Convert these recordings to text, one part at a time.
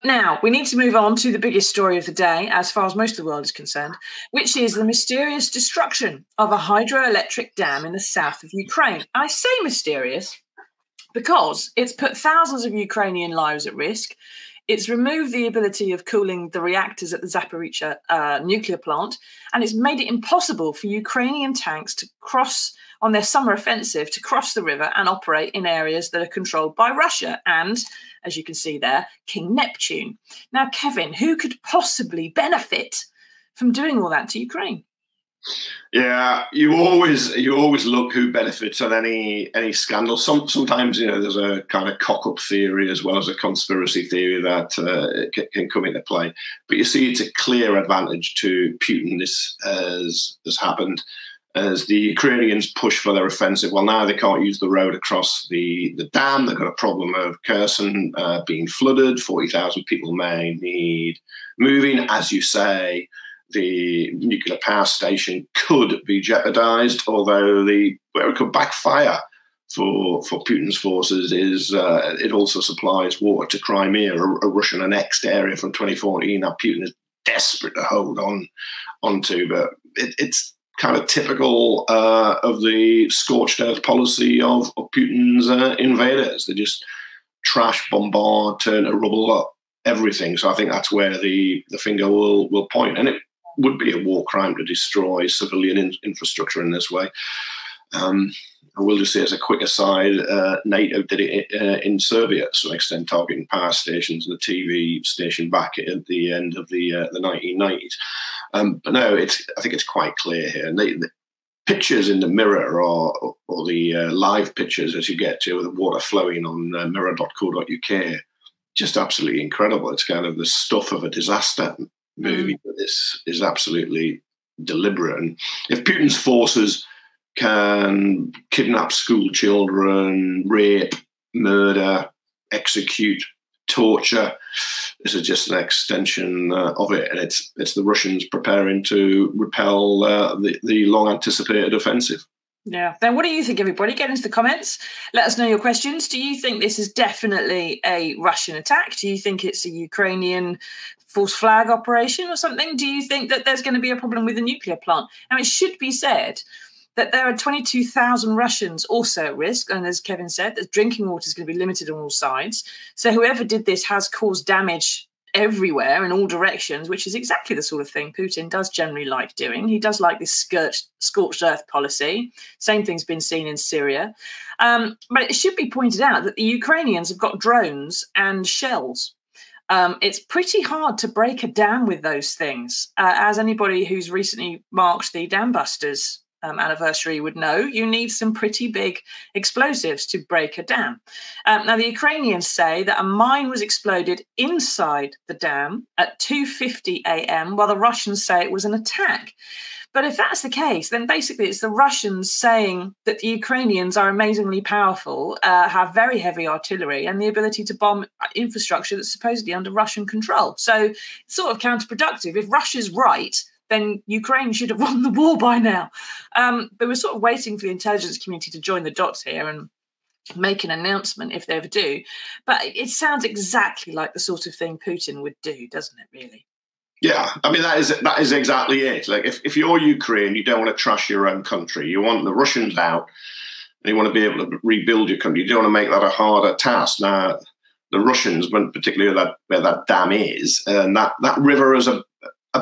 Now, we need to move on to the biggest story of the day, as far as most of the world is concerned, which is the mysterious destruction of a hydroelectric dam in the south of Ukraine. I say mysterious because it's put thousands of Ukrainian lives at risk. It's removed the ability of cooling the reactors at the Zaporizhzhia nuclear plant, and it's made it impossible for Ukrainian tanks to cross on their summer offensive to cross the river and operate in areas that are controlled by Russia and, as you can see there, King Neptune. Now, Kevin, who could possibly benefit from doing all that to Ukraine? Yeah, you always look who benefits on any scandal. Sometimes there's a kind of cock-up theory as well as a conspiracy theory that can come into play. But you see, it's a clear advantage to Putin. This has happened as the Ukrainians push for their offensive. Well, now they can't use the road across the dam. They've got a problem of Kherson being flooded. 40,000 people may need moving, as you say. The nuclear power station could be jeopardized, although where it could backfire for Putin's forces is it also supplies water to Crimea, a Russian annexed area from 2014 that Putin is desperate to hold onto. But it's kind of typical of the scorched earth policy of Putin's invaders. They just trash, bombard, turn to rubble, everything. So I think that's where the finger will point. And it would be a war crime to destroy civilian infrastructure in this way. I will just say, as a quick aside, NATO did it in Serbia to some extent, targeting power stations and the TV station back at the end of the 1990s. But no, I think it's quite clear here. And the pictures in the Mirror or the live pictures as you get to the water flowing on mirror.co.uk, just absolutely incredible. It's kind of the stuff of a disaster movie, but this is absolutely deliberate. And if Putin's forces can kidnap school children, rape, murder, execute, torture, this is just an extension of it. And it's the Russians preparing to repel the long-anticipated offensive. Yeah. Then what do you think, everybody? Get into the comments. Let us know your questions. Do you think this is definitely a Russian attack? Do you think it's a Ukrainian false flag operation or something? Do you think that there's going to be a problem with the nuclear plant? Now, it should be said that there are 22,000 Russians also at risk. And as Kevin said, the drinking water is going to be limited on all sides. So whoever did this has caused damage everywhere in all directions, which is exactly the sort of thing Putin does generally like doing. He does like this scorched earth policy. Same thing's been seen in Syria. But it should be pointed out that the Ukrainians have got drones and shells. It's pretty hard to break a dam with those things. As anybody who's recently marked the Dam Busters anniversary would know, you need some pretty big explosives to break a dam. Now, the Ukrainians say that a mine was exploded inside the dam at 2:50 a.m., while the Russians say it was an attack. But if that's the case, then basically it's the Russians saying that the Ukrainians are amazingly powerful, have very heavy artillery, and the ability to bomb infrastructure that's supposedly under Russian control. So it's sort of counterproductive. If Russia's right, then Ukraine should have won the war by now. But we're sort of waiting for the intelligence community to join the dots here and make an announcement if they ever do. But it sounds exactly like the sort of thing Putin would do, doesn't it, really? Yeah, I mean, that is exactly it. Like, if you're Ukraine, you don't want to trash your own country. You want the Russians out, and you want to be able to rebuild your country. You don't want to make that a harder task. Now, the Russians, particularly where that dam is, and that river is a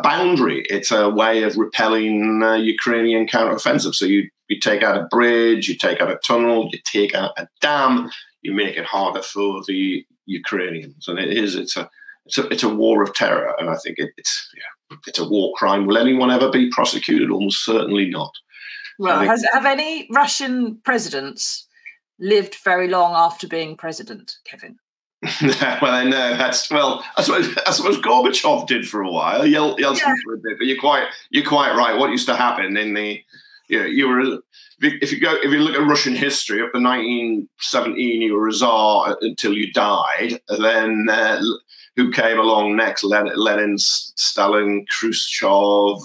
boundary. It's a way of repelling Ukrainian counteroffensive. So you take out a bridge, you take out a tunnel, you take out a dam, you make it harder for the Ukrainians. And it's a war of terror. And I think it's a war crime. Will anyone ever be prosecuted? Almost certainly not. Well, have any Russian presidents lived very long after being president, Kevin? Well, I know I suppose Gorbachev did for a while. Yeltsin for a bit, but you're quite right. What used to happen in the if you look at Russian history up to 1917, you were a czar until you died. Then who came along next? Lenin, Stalin, Khrushchev,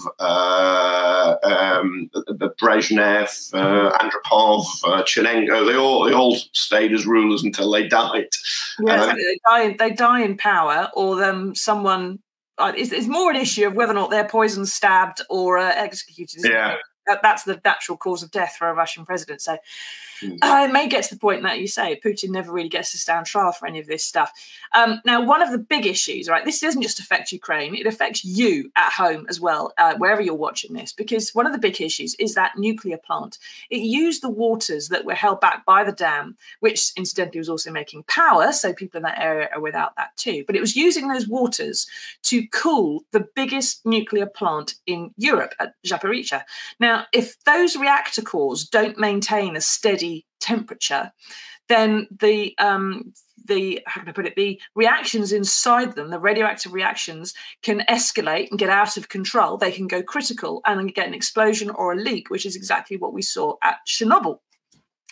Brezhnev, Andropov, Chernenko. They all stayed as rulers until they died. Yeah, they die in power, or someone. It's more an issue of whether or not they're poisoned, stabbed, or executed. Yeah. That's the natural cause of death for a Russian president. So it may get to the point that you say Putin never really gets to stand trial for any of this stuff. Now, one of the big issues, right, this doesn't just affect Ukraine, it affects you at home as well, wherever you're watching this, because one of the big issues is that nuclear plant. It used the waters that were held back by the dam, which incidentally was also making power, so people in that area are without that too. But it was using those waters to cool the biggest nuclear plant in Europe at Zaporizhzhia. Now, if those reactor cores don't maintain a steady temperature, then the how can I put it, the reactions inside them, the radioactive reactions, can escalate and get out of control. They can go critical and get an explosion or a leak, which is exactly what we saw at Chernobyl.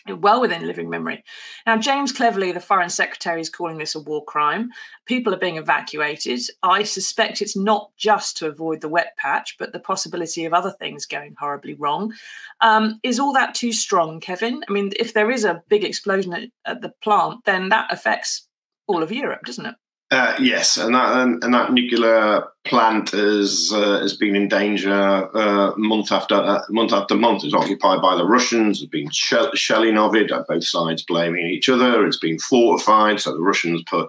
Well within living memory. Now, James Cleverly, the Foreign Secretary, is calling this a war crime. People are being evacuated. I suspect it's not just to avoid the wet patch, but the possibility of other things going horribly wrong. Is all that too strong, Kevin? I mean, if there is a big explosion at the plant, then that affects all of Europe, doesn't it? Yes, and that nuclear plant has been in danger month after month. It's occupied by the Russians. There's been shelling of it, both sides blaming each other. It's been fortified, so the Russians put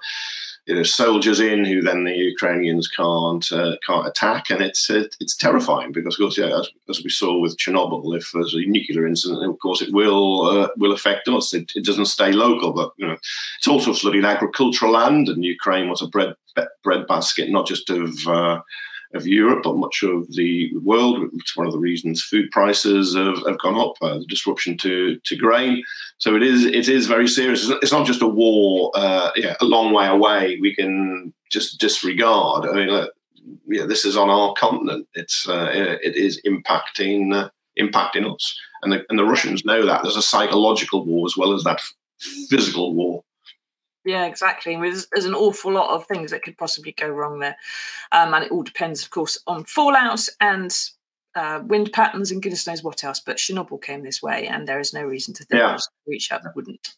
soldiers in who then the Ukrainians can't attack, and it's terrifying because, of course, yeah, as we saw with Chernobyl, if there's a nuclear incident, of course it will affect us. It doesn't stay local, but it's also flooding agricultural land, and Ukraine was a bread basket, not just of Europe, but much of the world. It's one of the reasons food prices have gone up, the disruption to grain. So it is very serious. It's not just a war, a long way away. We can just disregard. I mean, this is on our continent. It is impacting us, and the Russians know that. There's a psychological war as well as that physical war. Yeah, exactly. There's an awful lot of things that could possibly go wrong there. And it all depends, of course, on fallout and wind patterns and goodness knows what else. But Chernobyl came this way, and there is no reason to think each other wouldn't.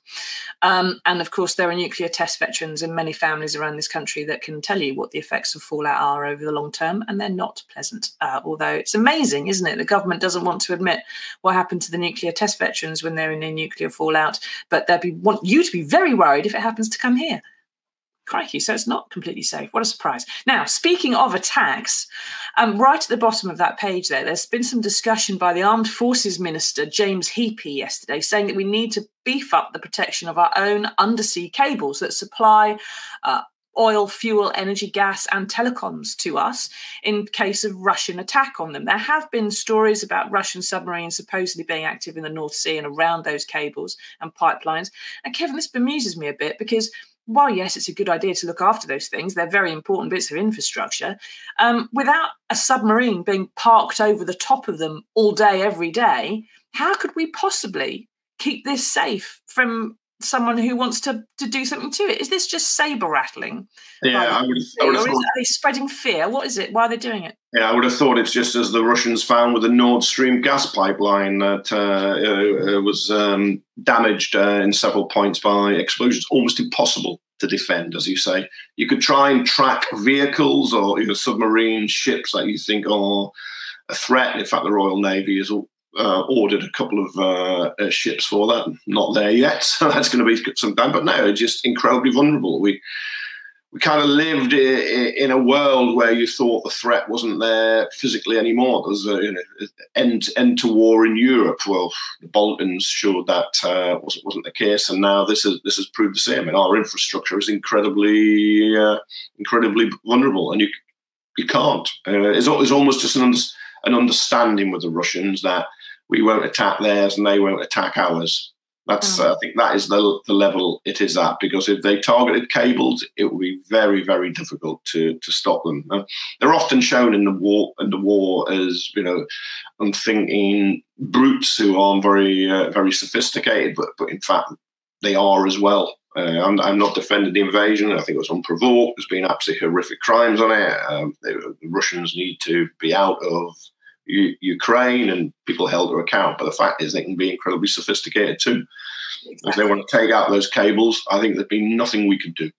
And, of course, there are nuclear test veterans and many families around this country that can tell you what the effects of fallout are over the long term, and they're not pleasant. Although it's amazing, isn't it? The government doesn't want to admit what happened to the nuclear test veterans when they're in a nuclear fallout, but they want you to be very worried if it happens to come here. Crikey, so it's not completely safe. What a surprise. Now, speaking of attacks, right at the bottom of that page there's been some discussion by the Armed Forces Minister, James Heappey, yesterday, saying that we need to beef up the protection of our own undersea cables that supply oil, fuel, energy, gas and telecoms to us in case of Russian attack on them. There have been stories about Russian submarines supposedly being active in the North Sea and around those cables and pipelines. And Kevin, this bemuses me a bit because while, yes, it's a good idea to look after those things, they're very important bits of infrastructure. Without a submarine being parked over the top of them all day, every day, how could we possibly keep this safe from someone who wants to do something to it? Is this just saber rattling? Yeah, I would have thought. Are they spreading fear? What is it? Why are they doing it? Yeah, I would have thought it's just as the Russians found with the Nord Stream gas pipeline that was damaged in several points by explosions. Almost impossible to defend, as you say. You could try and track vehicles or submarine ships that you think are a threat. In fact, the Royal Navy has ordered a couple of ships for that. Not there yet, so that's going to be some time. But no, just incredibly vulnerable. We kind of lived in a world where you thought the threat wasn't there physically anymore. There's end to war in Europe. Well, the Balkans showed that wasn't the case, and now this has proved the same. And our infrastructure is incredibly vulnerable, and you can't. It's almost just an understanding with the Russians that we won't attack theirs and they won't attack ours. That's I think that is the level it is at, because if they targeted cables, it would be very, very difficult to stop them. They're often shown in the war as unthinking brutes who aren't very very sophisticated, but in fact they are as well. I'm not defending the invasion. I think it was unprovoked. There's been absolutely horrific crimes on it. The Russians need to be out of Ukraine and people held to account. But the fact is they can be incredibly sophisticated too. Exactly. If they want to take out those cables, I think there'd be nothing we could do.